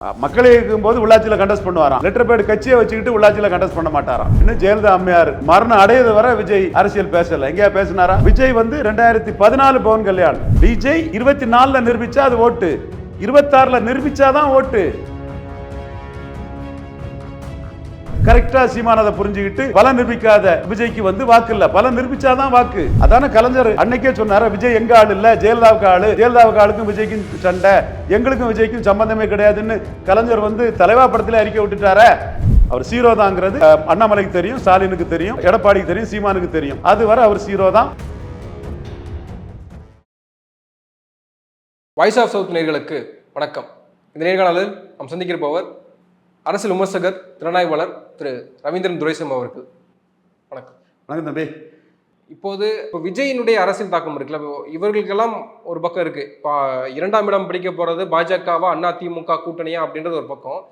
மக்களை இருக்கும்போது உள்ளாட்சியில contest பண்ணுவாராம். Letter bad கட்சியை வச்சுக்கிட்டு உள்ளாட்சியில கண்டஸ்ட் பண்ண மாட்டாராம். இன்னும் ஜெயலலிதா அம்மையார் மரணம் அடையது வரை விஜய் அரசியல் பேசல. எங்கேயா பேசினாரா? விஜய் 2014 பவன் கல்யாண். விஜய் 24ல நிரூபிச்சா அது ஓட்டு, 26ல நிரூபிச்சாதான் ஓட்டு. கரெக்டா சீமானதை புரிஞ்சுக்கிட்டு பலம் நிரூபிக்காத விஜய்க்கு வாக்கு இல்ல, பலம் நிரூபிச்சாதான் வாக்கு. அதான கலைஞர் அன்னைக்கே சொன்னாரு, விஜய் எங்க ஆள் இல்ல, ஜெயலலிதாவுக்கு ஆளு, ஜெயலலிதாவுக்கு ஆளுக்கும் விஜய்க்கும் சண்டை, எங்களுக்கும் விஜய்க்கும் சம்பந்தமே கிடையாதுன்னு கலைஞர் தலைவா படத்துல அறிக்கை விட்டுட்டார. அவர் சீரோ தாங்கிறது அண்ணாமலைக்கு தெரியும், ஸ்டாலினுக்கு தெரியும், எடப்பாடிக்கு தெரியும், சீமானுக்கு தெரியும். அது வரை அவர் சீரோ தான். வாய்ஸ் ஆஃப் சவுத் நேயர்களுக்கு வணக்கம். இந்த நேர்காணலில் நாம் சந்திக்கிறப்பவர் அரசியல் விமர்சகர், திறனாய்வாளர் திரு ரவீந்திரன் துரைசிங்கம் அவர்கள். வணக்கம். வணக்கம் தம்பி. இப்போ விஜயினுடைய அரசியல் தாக்கம் இருக்குல்ல, இவர்களுக்கெல்லாம் ஒரு பக்கம் இருக்கு. இப்போ 2ஆம் இடம் பிடிக்க போறது பாஜகவா அண்ணா திமுக கூட்டணியா அப்படின்றது ஒரு பக்கம்.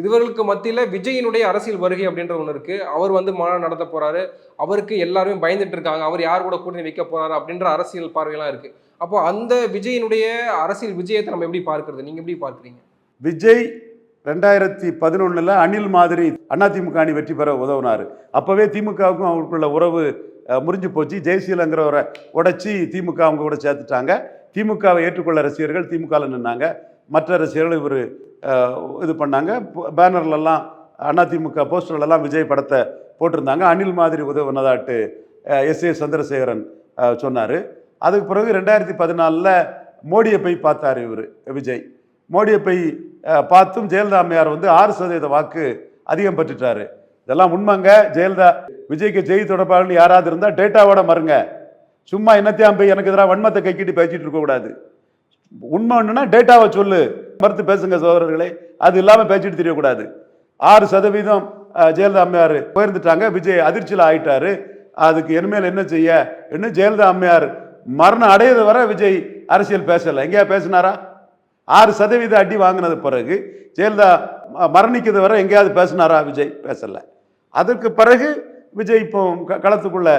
இவர்களுக்கு மத்தியில் விஜயினுடைய அரசியல் வருகை அப்படின்ற ஒன்று இருக்கு. அவர் மாநாடு நடத்த போறாரு, அவருக்கு எல்லாருமே பயந்துட்டு இருக்காங்க, அவர் யார் கூட கூட்டணி வைக்க போறாரு அப்படின்ற அரசியல் பார்வையெல்லாம் இருக்கு. அப்போ அந்த விஜயினுடைய அரசியல் விஜயத்தை நம்ம எப்படி பார்க்கறது, நீங்க எப்படி பார்க்குறீங்க? விஜய் 2011 அணில் மாதிரி அதிமுக அணி வெற்றி பெற உதவுனாரு. அப்பவே திமுகவுக்கும் அவருக்குள்ள உறவு முறிஞ்சு போச்சு. ஜெயசீலங்கிறவரை உடைச்சி திமுக அவங்க கூட சேர்த்துட்டாங்க. திமுகவை ஏற்றுக்கொள்ள ரசிகர்கள் திமுகவில் நின்னாங்க. மற்ற ரசிகர்கள் இவர் இது பண்ணாங்க. பேனர்லெல்லாம் அதிமுக போஸ்டர்லாம் விஜய் படத்தை போட்டிருந்தாங்க. அணில் மாதிரி உதவுனதாட்டு எஸ்.ஏ. சந்திரசேகரன் சொன்னார். அதுக்கு பிறகு 2014 மோடியை போய் பார்த்தார் இவர் விஜய். மோடியை போய் பார்த்தும் ஜெயலலிதா அம்மையார் 6% வாக்கு அதிகம் பெற்றுட்டாரு. இதெல்லாம் உண்மைங்க. ஜெயலலிதா விஜய்க்கு செய்தி தொடர்பாளர்கள் யாராவது இருந்தால் டேட்டாவோட மறுங்க. சும்மா என்னத்தையாம் போய் எனக்கு எதிராக வன்மத்தை கைக்கிட்டு பேசிட்டு இருக்கக்கூடாது. உண்மை ஒன்றுனா டேட்டாவை சொல்லு, மறுத்து பேசுங்க சகோதரர்களே. அது இல்லாமல் பேசிட்டு தெரியக்கூடாது. 6% ஜெயலலிதா அம்மையார் உயர்ந்துட்டாங்க. விஜய் அதிர்ச்சியில் ஆயிட்டாரு. அதுக்கு இனிமேல் என்ன செய்ய? இன்னும் ஜெயலலிதா அம்மையார் மரணம் அடையது வரை விஜய் அரசியல் பேசலை. எங்கேயா பேசினாரா? 6% அடி வாங்கினது பிறகு ஜெயலலிதா மரணிக்கிறது வரை எங்கேயாவது பேசினாரா? விஜய் பேசலை. அதற்கு பிறகு விஜய் இப்போ களத்துக்குள்ள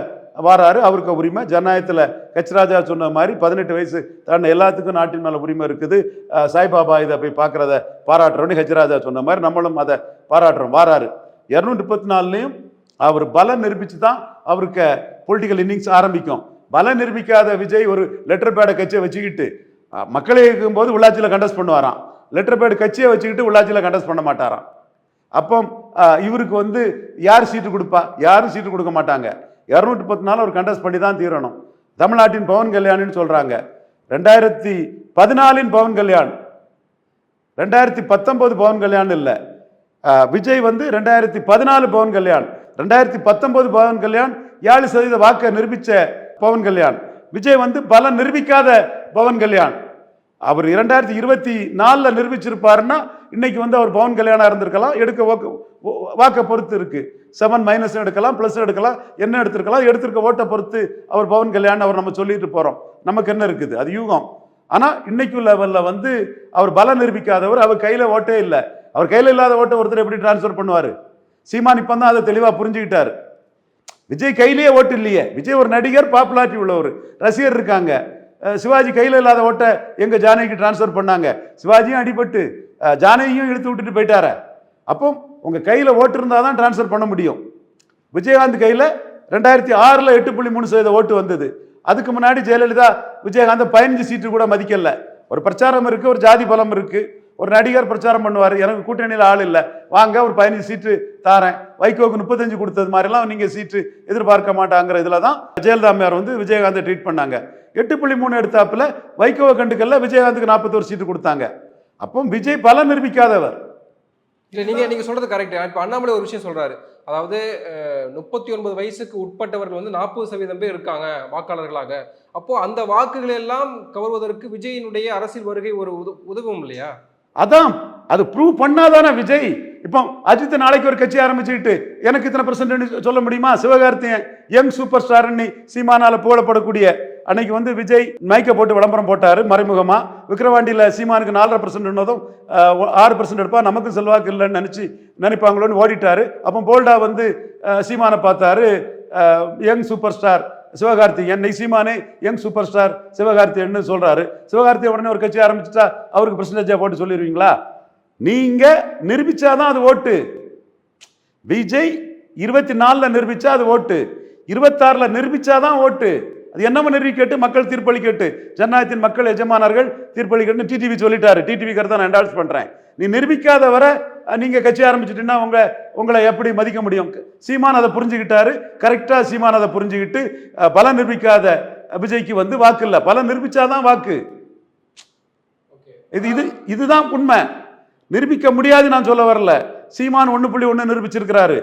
வாராரு. அவருக்கு உரிமை. ஜனநாயகத்தில் கச்சராஜா சொன்ன மாதிரி 18 வயசு தாண்ட எல்லாத்துக்கும் நாட்டின் மேலே உரிமை இருக்குது. சாய்பாபா இதை போய் பார்க்குறத பாராட்டுறோன்னு ஹெச்ராஜா சொன்ன மாதிரி நம்மளும் அதை பாராட்டுறோம். வாராரு. 234லையும் அவர் பலம் நிரூபித்து தான் அவருக்கு பொலிட்டிக்கல் இன்னிங்ஸ் ஆரம்பிக்கும். பலம் நிரூபிக்காத விஜய் ஒரு லெட்டர் பேடை கட்சியை வச்சுக்கிட்டு மக்களை இருக்கும்போது உள்ளாட்சியில் கண்டஸ்ட் பண்ணுவாராம். லெட்டர் பேட் கட்சியை வச்சுக்கிட்டு உள்ளாட்சியில் கண்டஸ்ட் பண்ண மாட்டாராம். அப்போ இவருக்கு யார் சீட்டு கொடுப்பா? யாரும் சீட்டு கொடுக்க மாட்டாங்க. 234 ஒரு கண்டஸ்ட் பண்ணி தான் தீரணும். தமிழ்நாட்டின் பவன் கல்யாணின்னு சொல்றாங்க. 2014 பவன் கல்யாண், 2019 பவன் கல்யாண் இல்லை. விஜய் 2014 பவன் கல்யாண், 2019 பவன் கல்யாண் 7% வாக்கை நிரூபிச்ச பவன் கல்யாண். விஜய் பலம் நிரூபிக்காத பவன் கல்யாண். அவர் 2024 நிரூபிச்சிருப்பாருன்னா இன்னைக்கு அவர் பவன் கல்யாணம் இருந்திருக்கலாம். எடுக்க வாக்கை பொறுத்து இருக்கு. 7- எடுக்கலாம், பிளஸ் எடுக்கலாம், என்ன எடுத்திருக்கலாம். எடுத்திருக்க ஓட்டை பொறுத்து அவர் பவன் கல்யாணம் அவர் நம்ம சொல்லிட்டு போறோம். நமக்கு என்ன இருக்குது? அது யூகம். ஆனா இன்னைக்கு லெவல்ல அவர் பலம் நிரூபிக்காதவர். அவர் கையில ஓட்டே இல்லை. அவர் கையில இல்லாத ஓட்டை ஒருத்தர் எப்படி டிரான்ஸ்பர் பண்ணுவாரு? சீமான் இப்பதான் அதை தெளிவா புரிஞ்சுக்கிட்டாரு. விஜய் கையிலேயே ஓட்டு இல்லையே. விஜய் ஒரு நடிகர், பாப்புலாரிட்டி உள்ளவர், ரசிகர் இருக்காங்க. சிவாஜி கையில் இல்லாத ஓட்டை எங்க ஜானகிக்கு டிரான்ஸ்பர் பண்ணாங்க. சிவாஜியும் அடிபட்டு ஜானகியும் இழுத்து விட்டுட்டு போயிட்டார. அப்போ உங்க கையில ஓட்டு இருந்தால் தான் டிரான்ஸ்பர் பண்ண முடியும். விஜயகாந்த் கையில 2006 8.3% ஓட்டு வந்தது. அதுக்கு முன்னாடி ஜெயலலிதா விஜயகாந்த் 15 சீட்டு கூட மதிக்கல. ஒரு பிரச்சாரம் இருக்கு, ஒரு ஜாதி பலம் இருக்கு. ஒரு நடிகர் பிரச்சாரம் பண்ணுவார், எனக்கு கூட்டணியில் ஆள் இல்லை, வாங்க ஒரு 15 சீட்டு தாரேன், வைகோக்கு 35 கொடுத்தது மாதிரிலாம் நீங்க சீட்டு எதிர்பார்க்க மாட்டாங்கிற இதுல தான் ஜெயலலிதா அம்மையார் விஜயகாந்தை ட்ரீட் பண்ணாங்க. 8.3 எடுத்தாப்புல வைகோவை கண்டுக்கல்ல, விஜயகாந்துக்கு 41 சீட்டு கொடுத்தாங்க. அப்போ விஜய் பலம் நிரூபிக்காதவர். இல்லை, நீங்க சொல்றது கரெக்ட். இப்போ அண்ணாமலை ஒரு விஷயம் சொல்றாரு, அதாவது 39 வயசுக்கு உட்பட்டவர்கள் 40% பேர் இருக்காங்க வாக்காளர்களாக. அப்போ அந்த வாக்குகள் எல்லாம் கவர்வதற்கு விஜயினுடைய அரசியல் வருகை ஒரு உதவும் இல்லையா? அதான் அது ப்ரூவ் பண்ணாதானே விஜய். இப்போ அஜித் நாளைக்கு ஒரு கட்சி ஆரம்பிச்சுக்கிட்டு எனக்கு இத்தனை % சொல்ல முடியுமா? சிவகார்த்தியன் யங் சூப்பர் ஸ்டார் சீமானால புகழப்படக்கூடிய அன்னைக்கு விஜய் மைக்க போட்டு விளம்பரம் போட்டாரு மறைமுகமா. விக்கிரவாண்டியில் சீமானுக்கு 4.5% 6% எடுப்பா, நமக்கு செல்வாக்கு இல்லைன்னு நினைப்பாங்களோன்னு ஓடிட்டாரு. அப்போ போல்டா சீமானை பார்த்தாரு, யங் சூப்பர் ஸ்டார் சிவகார்த்திகேயன், சீமானே யங் சூப்பர் ஸ்டார் சிவகார்த்திகேயன் சொல்றாரு. சிவகார்த்திகேயன் உடனே ஒரு கட்சி ஆரம்பிச்சுட்டா அவருக்கு பெர்சன்டேஜா போட்டு சொல்லிடுவீங்களா? நீங்க நிரூபிச்சாதான் அது ஓட்டு. விஜய் 24ல நிரூபிச்சா அது ஓட்டு, 26ல நிரூபிச்சாதான் ஓட்டு. அது என்னமோ நிரூபிக்கட்டு, மக்கள் தீர்ப்பளிக்கட்டு, ஜனநாயகத்தின் மக்கள் எஜமானர்கள் தீர்ப்பளிக்கட்டு டிடிவி சொல்லிட்டாரு. டிடிவி கருத்தை நான் என்டால்ஸ் பண்றேன். நீ நிரூபிக்காத வரை நீங்க கட்சி ஆரம்பிச்சுட்டீங்கன்னா உங்களை எப்படி மதிக்க முடியும்? சீமான் அதை புரிஞ்சுக்கிட்டாரு. கரெக்டா சீமான் அதை புரிஞ்சுக்கிட்டு பலம் நிரூபிக்காத விஜய்க்கு வந்து வாக்கு இல்லை, பலம் நிரூபிச்சாதான் வாக்கு. இதுதான் உண்மை. நிரூபிக்க முடியாது நான் சொல்ல வரல. சீமான் 1.1 நிரூபிச்சிருக்கிறாரு,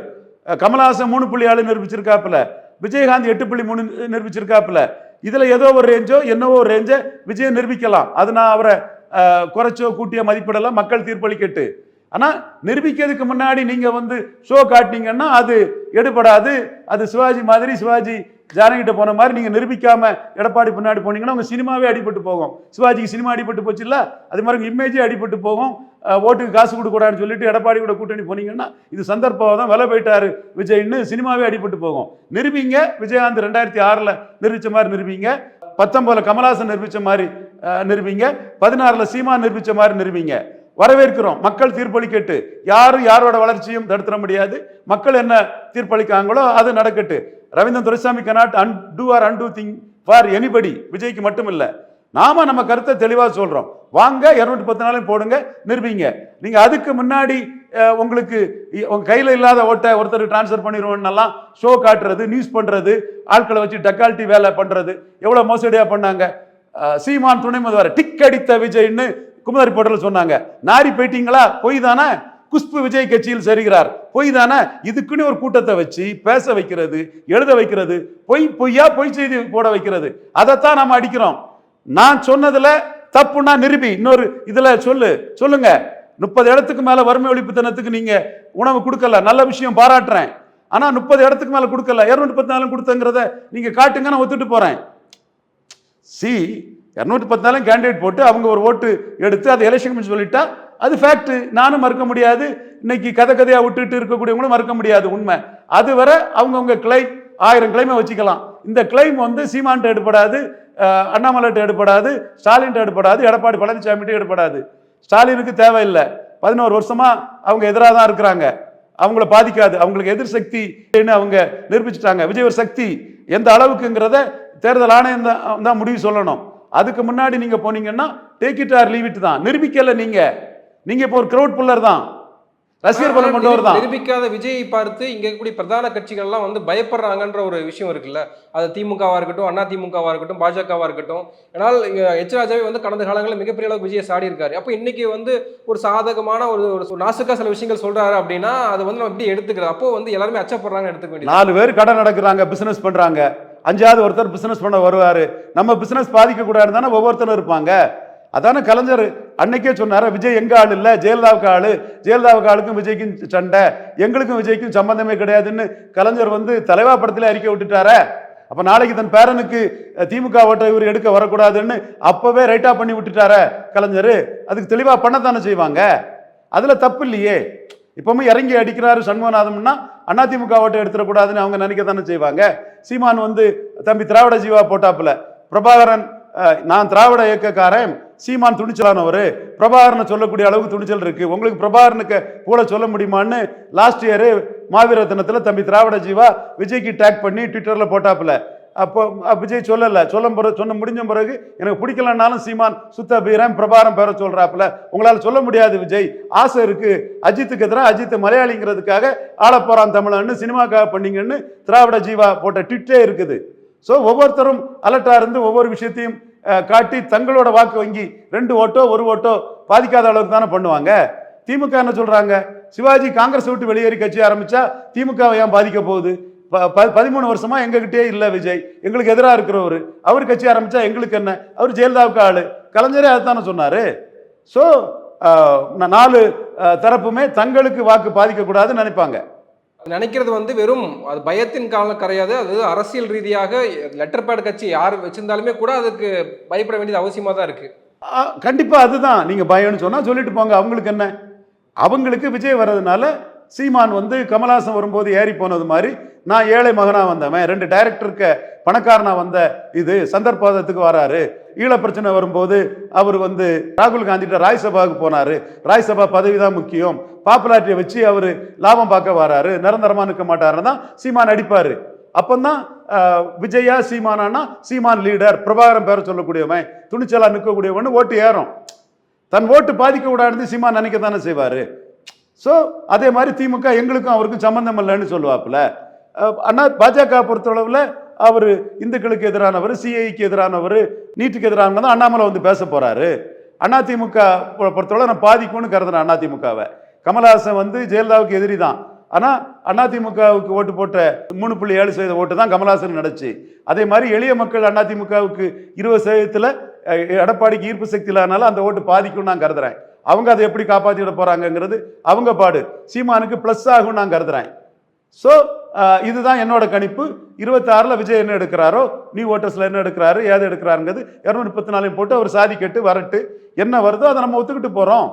கமலஹாசன் 3.7 நிரூபிச்சிருக்காப்புல, விஜயகாந்த் 8.3 நிரூபிச்சிருக்காப்புல. இதுல ஏதோ ஒரு ரேஞ்சோ என்னவோ ஒரு ரேஞ்ச விஜய் நிரூபிக்கலாம். அது நான் அவரை குறைச்சோ கூட்டிய மதிப்பிடலாம், மக்கள் தீர்ப்பளிக்கட்டு. ஆனா நிரூபிக்கிறதுக்கு முன்னாடி நீங்க வந்து ஷோ காட்டினீங்கன்னா அது எடுபடாது. அது சிவாஜி மாதிரி, சிவாஜி ஜானகிட்ட போன மாதிரி நீங்க நிரூபிக்காம எடப்பாடி பின்னாடி போனீங்கன்னா உங்க சினிமாவே அடிபட்டு போகும். சிவாஜிக்கு சினிமா அடிபட்டு போச்சு இல்ல, அது மாதிரி இமேஜே அடிபட்டு போகும். ஓட்டுக்கு காசு கொடுக்கூடாதுன்னு சொல்லிட்டு எடப்பாடி கூட கூட்டணி போனீங்கன்னா இது சந்தர்ப்பம் தான், விலை போயிட்டாரு விஜய்னு சினிமாவே அடிபட்டு போகும். நிரூபிங்க. விஜயகாந்த் 2006ல நிரூபிச்ச மாதிரி நிரூபிங்க, 19ல கமலஹாசன் நிரூபிச்ச மாதிரி நிரூபிங்க, 16ல சீமான் நிரூபிச்ச மாதிரி நிரூபிங்க. வரவேற்கிறோம். மக்கள் தீர்ப்பளிக்கட்டு. யாரும் யாரோட வளர்ச்சியும் தடுத்துட முடியாது. மக்கள் என்ன தீர்ப்பளிக்காங்களோ அது நடக்கட்டு. Ravindran Duraisamy cannot undo or undo thing for anybody. விஜய்க்கு மட்டும் இல்ல, நாம நம்ம கருத்தை தெளிவா சொல்றோம். வாங்க 210 நாளையும் போடுங்க, நிரூபிங்க. நீங்க அதுக்கு முன்னாடி உங்களுக்கு உங்க கையில இல்லாத ஓட்டை ஒருத்தர் டிரான்ஸ்ஃபர் பண்ணிடுவோம்னெல்லாம் ஷோ காட்டுறது, நியூஸ் பண்றது, ஆட்களை வச்சு டக்கால்ட்டி வேலை பண்றது எவ்வளவு மோசடியா பண்ணாங்க. சீமான் துணை முதல்வர் டிக் அடித்த விஜய்னு குமுதரி போட்டல் சொன்னாங்க. நாரி போயிட்டீங்களா? பொய் தானே. குஷ்பு விஜய் கட்சியில் சரிகிறார், பொய் தானே. இதுக்குன்னு ஒரு கூட்டத்தை வச்சு பேச வைக்கிறது, எழுத வைக்கிறது, பொய்யா பொய் செய்தி போட வைக்கிறது, அதைத்தான் நம்ம அடிக்கிறோம். நான் சொன்னதுல தப்புன்னா நிரூபி. இன்னொரு இதுல சொல்லுங்க. 30 இடத்துக்கு மேல வறுமை ஒழிப்பு தினத்துக்கு நீங்க உணவு கொடுக்கல, நல்ல விஷயம், பாராட்டுறேன். ஆனா 30 இடத்துக்கு மேல கொடுக்கல, 214 கொடுத்தங்கிறத நீங்க காட்டுங்க, நான் ஒத்துட்டு போறேன். 214 கேண்டிடேட் போட்டு அவங்க ஒரு ஓட்டு எடுத்து அதை எலெக்ஷன் சொல்லிட்டா அது ஃபேக்ட். நானும் மறுக்க முடியாது. இன்னைக்கு கதையா விட்டுட்டு இருக்கக்கூடியவங்களும் மறுக்க முடியாது, உண்மை. அது வரை அவங்கவுங்க கிளைம் 1000 கிளைமை வச்சுக்கலாம். இந்த கிளைம் வந்து சீமான்ட்ட எடுப்படாது, அண்ணாமலைட்ட எடுப்படாது, ஸ்டாலின்ட்ட எடுப்படாது, எடப்பாடி பழனிசாமிகிட்ட எடுப்படாது. ஸ்டாலினுக்கு தேவையில்லை. 11 வருஷமா அவங்க எதிராக தான் இருக்கிறாங்க. அவங்கள பாதிக்காது, அவங்களுக்கு எதிர் சக்தி அவங்க நிரூபிச்சுட்டாங்க. விஜய் ஒரு சக்தி எந்த அளவுக்குங்கிறத தேர்தல் ஆணையம் தான் முடிவு சொல்லணும். அதுக்கு முன்னாடி நீங்க போனீங்கன்னா take it or leave it தான். நிரூபிக்கல நீங்க இப்போ ஒரு கிரவுட் புல்லர் தான், ரசிகர் பலம் கொண்டவர் தான். நிரூபிக்காத விஜயை பார்த்து இங்க இருக்கக்கூடிய பிரதான கட்சிகள் எல்லாம் வந்து பயப்படுறாங்கன்ற ஒரு விஷயம் இருக்குல்ல. அது திமுகவா இருக்கட்டும், அண்ணா திமுகவா இருக்கட்டும், பாஜகவா இருக்கட்டும். ஏன்னால் எச் ராஜாவே வந்து கடந்த காலங்களில் மிகப்பெரிய அளவுக்கு விஜயை சாடி இருக்காரு. அப்போ இன்னைக்கு வந்து ஒரு சாதகமான ஒரு நாசுக்கா சில விஷயங்கள் சொல்றாரு அப்படின்னா அது வந்து நம்ம எப்படி எடுத்துக்கிறது? அப்போ வந்து எல்லாருமே அச்சப்படுறாங்க எடுத்துக்க வேண்டியது. 4 பேர் கடை நடக்கிறாங்க, பிசினஸ் பண்றாங்க, 5வது ஒருத்தர் பிசினஸ் பண்ண வருவாரு. நம்ம பிசினஸ் பாதிக்க கூடாது தானே ஒவ்வொருத்தரும் இருப்பாங்க. அதான கலைஞர் அன்னைக்கே சொன்னார, விஜய் எங்க ஆள் இல்ல, ஜெயலலிதாவுக்கு ஆளு, ஜெயலலிதாவுக்கு ஆளுக்கும் விஜய்க்கும் சண்டை, எங்களுக்கும் விஜய்க்கும் சம்பந்தமே கிடையாதுன்னு கலைஞர் வந்து தலைவா படத்துல அறிக்கை விட்டுட்டார. அப்ப நாளைக்கு தன் பேரனுக்கு திமுக ஓட்டை இவர் எடுக்க வரக்கூடாதுன்னு அப்பவே ரைட்டா பண்ணி விட்டுட்டார கலைஞர். அதுக்கு தெளிவா பண்ணத்தானே செய்வாங்க, அதுல தப்பு இல்லையே. இப்பவுமே இறங்கி அடிக்கிறாரு சண்முகநாதம்னா அதிமுக ஓட்டை எடுத்துடக்கூடாதுன்னு அவங்க நினைக்க தானே செய்வாங்க. சீமான் வந்து தம்பி திராவிட ஜீவா போட்டாப்புல, பிரபாகரன் நான் திராவிட இயக்கக்காரன், சீமான் துணிச்சலானவர், பிரபாகரனை சொல்லக்கூடிய அளவுக்கு துணிச்சல் இருக்கு, உங்களுக்கு பிரபாகரனுக்கு கூட சொல்ல முடியுமான்னு லாஸ்ட் இயரு மாவீர தினத்தில் தம்பி திராவிட ஜீவா விஜய்க்கு டேக் பண்ணி ட்விட்டர்ல போட்டாப்புல. அப்போ விஜய் சொன்ன முடிஞ்ச பிறகு எனக்கு பிடிக்கலன்னாலும் சீமான் சுத்த பீரன் பிரபாகரன் பேர சொல்றாப்புல. உங்களால் சொல்ல முடியாது விஜய், ஆசை இருக்கு, அஜித்துக்கு எதிராக அஜித் மலையாளிங்கிறதுக்காக ஆள போறான் தமிழன்னு சினிமாக்காக பண்ணீங்கன்னு திராவிட ஜீவா போட்ட ட்விட்டே இருக்குது. ஸோ ஒவ்வொருத்தரும் அலர்ட்டா இருந்து ஒவ்வொரு விஷயத்தையும் காட்டி தங்களோட வாக்கு வங்கி 2 ஓட்டோ 1 ஓட்டோ பாதிக்காத அளவுக்கு தானே பண்ணுவாங்க. திமுக என்ன சொல்றாங்க, சிவாஜி காங்கிரஸ் விட்டு வெளியேறி கட்சி ஆரம்பிச்சா திமுக ஏன் பாதிக்க போகுது? 13 வருஷமா எங்ககிட்டே இல்ல விஜய், எங்களுக்கு எதிராக இருக்கிறவர், அவர் கட்சி ஆரம்பிச்சா எங்களுக்கு என்ன, அவர் ஜெயலலிதாவுக்கு ஆளு, கலைஞரே அதுதானே சொன்னாரு. ஸோ 4 தரப்புமே தங்களுக்கு வாக்கு பாதிக்க கூடாதுன்னு நினைப்பாங்க. நினைக்கிறது வந்து வெறும் அது பயத்தின் காலம் கரையாது, அது அரசியல் ரீதியாக லெட்டர் பேட் கட்சி யார் வச்சிருந்தாலுமே கூட அதுக்கு பயப்பட வேண்டியது அவசியமா தான் இருக்கு. கண்டிப்பா அதுதான். நீங்க பயம்னு சொன்னா சொல்லிட்டு போங்க, அவங்களுக்கு என்ன. அவங்களுக்கு விஜய் வர்றதுனால சீமான் வந்து கமலஹாசன் வரும்போது ஏறி போனது மாதிரி நான் ஏழை மகனா வந்தவன், 2 டைரக்டருக்கு பணக்காரனா வந்த இது சந்தர்ப்பத்துக்கு வராரு, ஈழ பிரச்சனை வரும்போது அவர் வந்து ராகுல் காந்திட்ட ராஜ்சபாவுக்கு போனாரு. ராஜ்சபா பதவி தான் முக்கியம், பாப்புலாரிட்டியை வச்சு அவர் லாபம் பார்க்க வராரு, நிரந்தரமா நிற்க மாட்டாருன்னு தான் சீமான் அடிப்பாரு. அப்பந்தான் விஜயா சீமானானா சீமான் லீடர், பிரபாகரன் பேர சொல்லக்கூடியவன், துணிச்சலா நிற்கக்கூடியவன் ஓட்டு ஏறும். தன் ஓட்டு பாதிக்க கூடாது சீமான் நினைக்க தானே செய்வாரு. ஸோ அதே மாதிரி திமுக எங்களுக்கும் அவருக்கும் சம்பந்தம் இல்லைன்னு சொல்லுவாப்புல. அண்ணா பாஜக பொறுத்தளவில் அவர் இந்துக்களுக்கு எதிரானவர், சிஐக்கு எதிரானவர், நீட்டுக்கு எதிரானவர் தான் அண்ணாமலை வந்து பேச போறாரு. அதிமுக பொறுத்தவரை நான் பாதிக்கும்னு கருதுறேன் அதிமுகவை. கமலஹாசன் வந்து ஜெயலலிதாவுக்கு எதிரி தான். ஆனால் அதிமுகவுக்கு ஓட்டு போட்ட 3.7% ஓட்டு தான் கமலஹாசன் நடச்சு. அதே மாதிரி எளிய மக்கள் அதிமுகவுக்கு 20% எடப்பாடிக்கு ஈர்ப்பு சக்தி இல்லாதனால அந்த ஓட்டு பாதிக்கும் நான் கருதுறேன். அவங்க அதை எப்படி காப்பாற்றிட போறாங்கிறது அவங்க பாடு. சீமானுக்கு பிளஸ் ஆகும் நான் கருதுறேன். ஸோ இதுதான் என்னோட கணிப்பு. 26 விஜய் என்ன எடுக்கிறாரோ, நியூ ஓட்டர்ஸ்ல என்ன எடுக்கிறாரு, ஏது எடுக்கிறாருங்கிறது 234 போட்டு அவர் சாதிக்கட்டு வரட்டு, என்ன வருதோ அதை நம்ம ஒத்துக்கிட்டு போறோம்.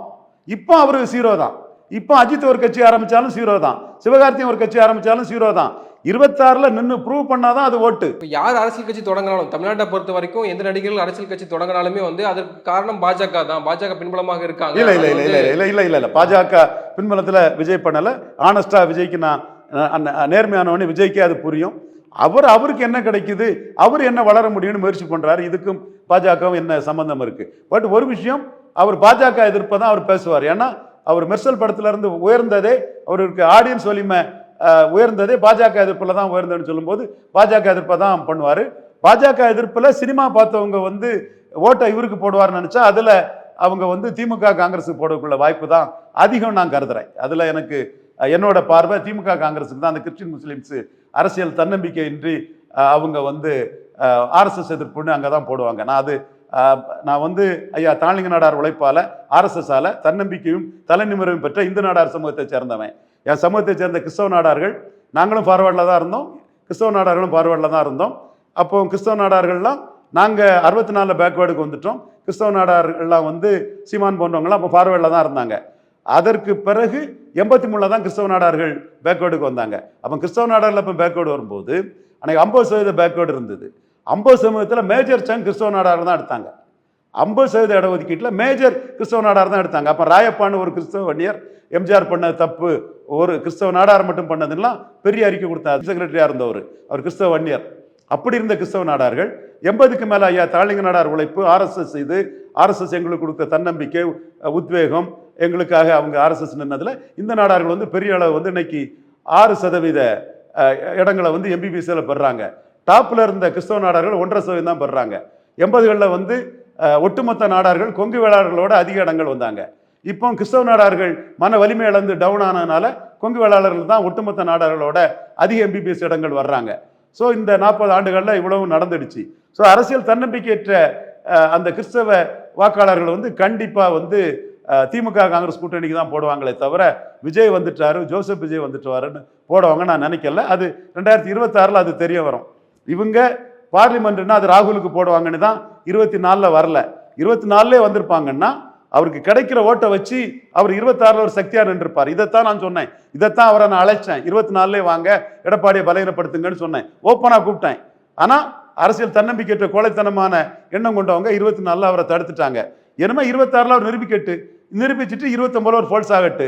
இப்போ அவரு 0 தான். இப்போ அஜித் ஒரு கட்சி ஆரம்பிச்சாலும் 0 தான், சிவகார்த்தியும் ஒரு கட்சி ஆரம்பிச்சாலும் 0 தான். 26 நின்று ப்ரூவ் பண்ணாதான் அது ஓட்டு. யார் அரசியல் கட்சி தொடங்கினாலும், தமிழ்நாட்டை பொறுத்த வரைக்கும் எந்த நடிகர்கள் அரசியல் கட்சி தொடங்கினாலுமே வந்து அதற்கு காரணம் பாஜக தான். பாஜக பின்புலமாக இருக்காங்க. இல்ல இல்ல இல்ல இல்ல இல்ல இல்ல இல்ல இல்ல பாஜக பின்புலத்துல விஜய் பண்ணல. ஆனஸ்டா விஜய்க்கு நான் நேர்மையானவனே, விஜய்க்கே அது புரியும். அவருக்கு என்ன கிடைக்குது, அவர் என்ன வளர முடியும்னு முயற்சி பண்றாரு. இதுக்கும் பாஜகவும் என்ன சம்பந்தம் இருக்கு? பட் ஒரு விஷயம், அவர் பாஜக எதிர்ப்பை தான் அவர் பேசுவார். ஏன்னா அவர் மெர்சல் படத்துல இருந்து உயர்ந்ததே, அவருக்கு ஆடியன்ஸ் வலிமை உயர்ந்ததே பாஜக எதிர்ப்புல தான் உயர்ந்ததுன்னு சொல்லும்போது பாஜக எதிர்ப்பை தான் பண்ணுவாரு. பாஜக எதிர்ப்புல சினிமா பார்த்தவங்க வந்து ஓட்டை இவருக்கு போடுவார்னு நினைச்சா அதுல அவங்க வந்து திமுக காங்கிரஸுக்கு போடக்குள்ள வாய்ப்பு தான் அதிகம் நான் கருதுறேன். அதுல எனக்கு என்னோட பார்வை திமுக காங்கிரஸுக்கு தான். அந்த கிறிஸ்டின் முஸ்லிம்ஸ் அரசியல் தன்னம்பிக்கை இன்றி அவங்க வந்து ஆர்எஸ்எஸ் எதிர்ப்புன்னு அங்கதான் போடுவாங்க. நான் வந்து ஐயா தாளிங்க நாடார் உழைப்பால ஆர்எஸ்எஸ் ஆல தன்னம்பிக்கையும் தலைநிமிரையும் பெற்ற இந்து நாடார் சமூகத்தை சேர்ந்தவன். என் சமூகத்தை சேர்ந்த கிறிஸ்தவ நாடார்கள் நாங்களும் ஃபார்வர்டில் தான் இருந்தோம், கிறிஸ்தவ நாடார்களும் ஃபார்வர்டில் தான் இருந்தோம். அப்போ கிறிஸ்தவ நாடார்கள்லாம் நாங்கள் 64 பேக்வேர்டுக்கு வந்துட்டோம். கிறிஸ்தவ நாடார்கள்லாம் வந்து சீமான் போன்றவங்களாம் அப்போ ஃபார்வர்டில் தான் இருந்தாங்க. அதற்கு பிறகு 83 தான் கிறிஸ்தவ நாடார்கள் பேக்வேர்டுக்கு வந்தாங்க. அப்போ கிறிஸ்தவ நாடார்கள் அப்போ பேக்வேர்டு வரும்போது அன்னைக்கு 50% பேக்வேர்டு இருந்தது. 50% மேஜர் சங்க் கிறிஸ்தவ நாடார்கள் தான் எடுத்தாங்க. 50% இடஒதுக்கீட்டில் மேஜர் கிறிஸ்தவ நாடார் தான் எடுத்தாங்க. அப்போ ராயப்பான்னு ஒரு கிறிஸ்தவ வன்னியர் எம்ஜிஆர் பண்ண தப்பு ஒரு கிறிஸ்தவ நாடார் மட்டும் பண்ணதுலாம் பெரிய அறிக்கை கொடுத்தார். செக்ரட்டரியா இருந்தவர் அவர் கிறிஸ்தவ வன்னியர். அப்படி இருந்த கிறிஸ்தவ நாடார்கள் 80க்கு மேல ஐயா தாளிங்க நாடார் உழைப்பு, ஆர்எஸ்எஸ் இது ஆர்எஸ்எஸ் எங்களுக்கு கொடுத்த தன்னம்பிக்கை உத்வேகம், எங்களுக்காக அவங்க ஆர்எஸ்எஸ் நின்னதுல இந்த நாடார்கள் வந்து பெரிய அளவு வந்து இன்னைக்கு 6% இடங்களை வந்து எம்பிபிஎஸ்ல பெறாங்க. டாப்ல இருந்த கிறிஸ்தவ நாடார்கள் 1.5% தான் பெறாங்க. 80களில் வந்து ஒட்டுமொத்த நாடார்கள் கொங்கு வேளாளர்களோட அதிக இடங்கள் வந்தாங்க. இப்போ கிறிஸ்தவ நாடார்கள் மன வலிமை இழந்து டவுன் ஆனதுனால கொங்கு வேளாளர்கள் தான் ஒட்டுமொத்த நாடார்களோட அதிக எம்பிபிஎஸ் இடங்கள் வர்றாங்க. ஸோ இந்த 40 ஆண்டுகளில் இவ்வளவு நடந்துடுச்சு. ஸோ அரசியல் தன்னம்பிக்கையற்ற அந்த கிறிஸ்தவ வாக்காளர்கள் வந்து கண்டிப்பாக வந்து திமுக காங்கிரஸ் கூட்டணிக்கு தான் போடுவாங்களே தவிர விஜய் வந்துட்டாரு, ஜோசப் விஜய் வந்துட்டுவாருன்னு போடுவாங்க நான் நினைக்கல. அது 2026 அது தெரிய வரும். இவங்க பார்லிமெண்ட்னா அது ராகுலுக்கு போடுவாங்கன்னு தான் 24 வரல. 24 வந்திருப்பாங்கன்னா அவருக்கு கிடைக்கிற ஓட்டை வச்சு அவர் 26 ஒரு சக்தியா நின்றுப்பார். இதைத்தான் நான் சொன்னேன். இதைத்தான் அவரை நான் அழைச்சேன். 24 வாங்க எடப்பாடியை பலகீனப்படுத்துங்கன்னு சொன்னேன். ஓப்பனா கூப்பிட்டேன். ஆனா அரசியல் தன்னம்பிக்கையற்ற கோழைத்தனமான எண்ணம் கொண்டவங்க 24 அவரை தடுத்துட்டாங்க. என்னமே 26 அவர் நிரூபிச்சுட்டு 29 ஒரு ஃபால்ஸ் ஆகட்டு.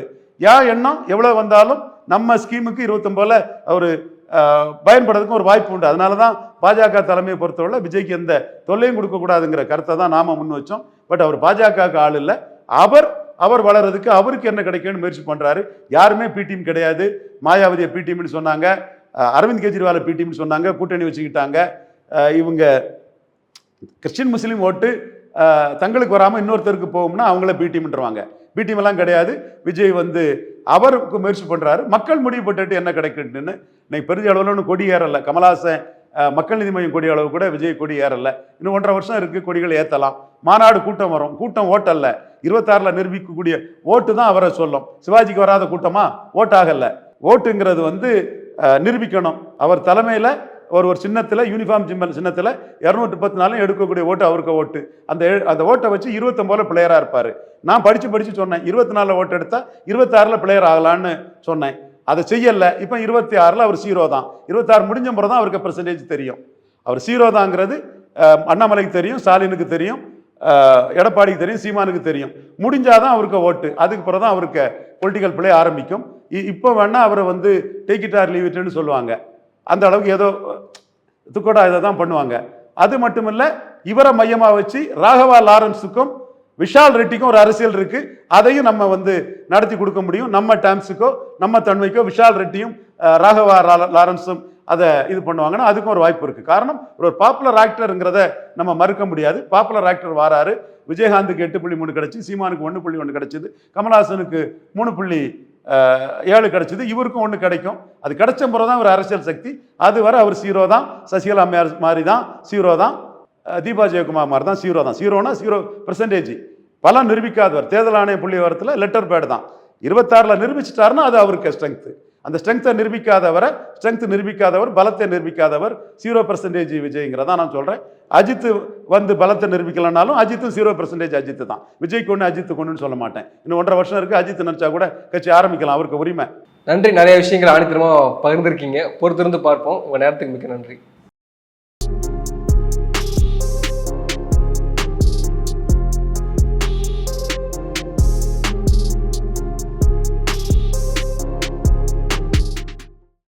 எண்ணம் எவ்வளவு வந்தாலும் நம்ம ஸ்கீமுக்கு 29 அவர் பயன்படுறதுக்கும் ஒரு வாய்ப்பு உண்டு. அதனால தான் பாஜக தலைமையை பொறுத்தவரை விஜய்க்கு எந்த தொல்லையும் கொடுக்கக்கூடாதுங்கிற கருத்தை தான் நாம முன் வச்சோம். பட் அவர் பாஜகவுக்கு ஆள் இல்லை. அவர் வளர்றதுக்கு அவருக்கு என்ன கிடைக்கும்னு முயற்சி பண்றாரு. யாருமே பி டீம் கிடையாது. மாயாவதியை பி டீம்னு சொன்னாங்க, அரவிந்த் கெஜ்ரிவாலை பி டீம்னு சொன்னாங்க, கூட்டணி வச்சுக்கிட்டாங்க. இவங்க கிறிஸ்டின் முஸ்லீம் ஓட்டு தங்களுக்கு வராமல் இன்னொருத்தருக்கு போகும்னா அவங்கள பி டீம்ன்றவாங்க. பி டீம் எல்லாம் கிடையாது. விஜய் வந்து அவருக்கு முயற்சி பண்றாரு. மக்கள் முடிவு பட்டுட்டு என்ன கிடைக்குன்னு இன்னைக்கு பெரிய அளவில் ஒன்றும் கொடி ஏறல. கமலஹாசன் மக்கள் நீதி மையம் கொடி அளவு கூட விஜய் கொடி ஏறல. இன்னும் 1.5 வருஷம் இருக்கு, கொடிகள் ஏற்றலாம். மாநாடு கூட்டம் வரும். கூட்டம் ஓட்டல்ல. 26 நிரூபிக்கக்கூடிய ஓட்டு தான் அவரை சொல்லும். சிவாஜிக்கு வராத கூட்டமா ஓட்டாகல. ஓட்டுங்கிறது வந்து நிரூபிக்கணும். அவர் தலைமையில ஒரு சின்னத்தில் யூனிஃபார்ம் சின்னத்தில் 234 எடுக்கக்கூடிய ஓட்டு அவருக்கு ஓட்டு. அந்த ஓட்டை வச்சு 29 பிளேயரா இருப்பாரு. நான் படிச்சு சொன்னேன் 24 ஓட்டு எடுத்தா 26 பிளேயர் ஆகலான்னு சொன்னேன். அதை செய்யல. இப்போ 26 அவர் 0 தான். 26 முடிஞ்ச முறை தான் அவருக்கு பெர்சன்டேஜ் தெரியும். அவர் 0 தாங்கிறது அண்ணாமலைக்கு தெரியும், ஸ்டாலினுக்கு தெரியும், எடப்பாடிக்கு தெரியும், சீமானுக்கு தெரியும். முடிஞ்சாதான் அவருக்கு ஓட்டு. அதுக்கு பிறகு தான் அவருக்கு பொலிட்டிக்கல் பிளே ஆரம்பிக்கும். இப்போ வேணா அவரை வந்து டேக் இட் ஆர் லீவ் இட்னு சொல்லுவாங்க. அந்த அளவுக்கு ஏதோ துக்கோடா இதை தான் பண்ணுவாங்க. அது மட்டும் இல்லை, இவரை மையமாக வச்சு ராகவா லாரன்ஸுக்கும் விஷால் ரெட்டிக்கும் ஒரு அரசியல் இருக்கு. அதையும் நம்ம வந்து நடத்தி கொடுக்க முடியும். நம்ம டாம்ஸுக்கோ நம்ம தன்மைக்கோ விஷால் ரெட்டியும் ராகவா லாரன்ஸும் அதை இது பண்ணுவாங்கன்னா அதுக்கும் ஒரு வாய்ப்பு இருக்கு. காரணம், ஒரு பாப்புலர் ஆக்டருங்கிறத நம்ம மறுக்க முடியாது. பாப்புலர் ஆக்டர் வாராரு. விஜயகாந்துக்கு 8.3 கிடைச்சி, சீமானுக்கு 1.1 கிடைச்சது, கமல்ஹாசனுக்கு 3.7 கிடைச்சது, இவருக்கும் 1 கிடைக்கும். அது கிடைச்ச பிறகுதான் ஒரு அரசியல் சக்தி. அது வரை அவர் சீரோ தான். சசிகலா மாதிரி தான் சீரோ தான். தீபா ஜெயக்குமார் மாதிரி தான் சீரோ தான். சீரோனா 0% பலம் நிரூபிக்காதவர். தேர்தல் ஆணைய புள்ளி விவரத்தில் லெட்டர் பேட் தான். 26ல் நிரூபிச்சிட்டாருன்னா அது அவருக்கு ஸ்ட்ரென்த். அந்த ஸ்ட்ரென்த்தை நிரூபிக்காதவர், பலத்தை நிரூபிக்காதவர் 0% விஜய்ங்கிறதா நான் சொல்றேன். அஜித் வந்து பலத்தை நிரூபிக்கலனாலும் அஜித்தும் 0% அஜித் தான். விஜய்க்கு ஒன்று அஜித்துக்கு ஒன்றுன்னு சொல்ல மாட்டேன். இன்னும் 1.5 வருஷம் இருக்கு. அஜித் நினைச்சா கூட கட்சி ஆரம்பிக்கலாம், அவருக்கு உரிமை. நன்றி. நிறைய விஷயங்கள் ஆணித்தரமா பகிர்ந்திருக்கீங்க. பொறுத்திருந்து பார்ப்போம். உங்க நேரத்துக்கு மிக்க நன்றி.